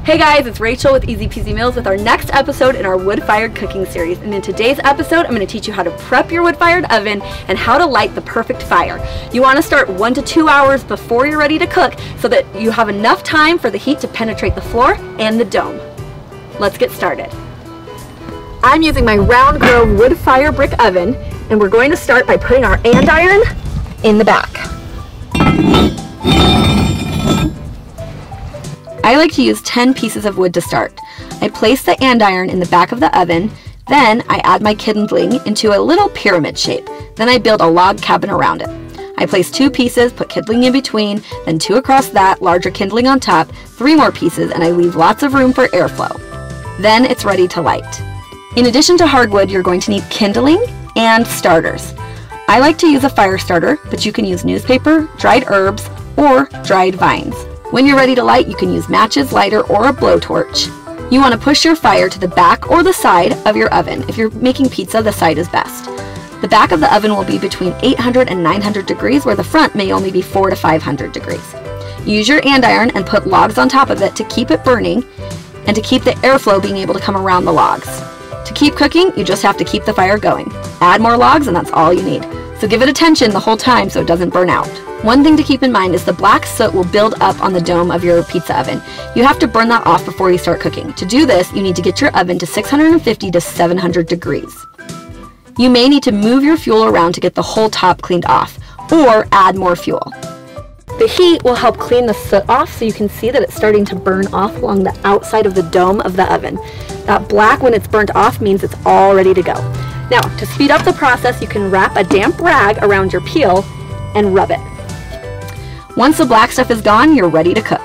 Hey guys, it's Rachel with Easy Peasy Meals with our next episode in our wood-fired cooking series. And in today's episode, I'm going to teach you how to prep your wood-fired oven and how to light the perfect fire. You want to start 1 to 2 hours before you're ready to cook so that you have enough time for the heat to penetrate the floor and the dome. Let's get started. I'm using my Round Grove wood-fire brick oven, and we're going to start by putting our andiron in the back. I like to use 10 pieces of wood to start. I place the andiron in the back of the oven, then I add my kindling into a little pyramid shape. Then I build a log cabin around it. I place 2 pieces, put kindling in between, then 2 across that, larger kindling on top, 3 more pieces, and I leave lots of room for airflow. Then it's ready to light. In addition to hardwood, you're going to need kindling and starters. I like to use a fire starter, but you can use newspaper, dried herbs, or dried vines. When you're ready to light, you can use matches, lighter, or a blowtorch. You want to push your fire to the back or the side of your oven. If you're making pizza, the side is best. The back of the oven will be between 800 and 900 degrees, where the front may only be 400 to 500 degrees. Use your andiron and put logs on top of it to keep it burning and to keep the airflow being able to come around the logs. To keep cooking, you just have to keep the fire going. Add more logs and that's all you need. So give it attention the whole time so it doesn't burn out. One thing to keep in mind is the black soot will build up on the dome of your pizza oven. You have to burn that off before you start cooking. To do this, you need to get your oven to 650 to 700 degrees. You may need to move your fuel around to get the whole top cleaned off, or add more fuel. The heat will help clean the soot off so you can see that it's starting to burn off along the outside of the dome of the oven. That black, when it's burnt off, means it's all ready to go. Now, to speed up the process, you can wrap a damp rag around your peel and rub it. Once the black stuff is gone, you're ready to cook.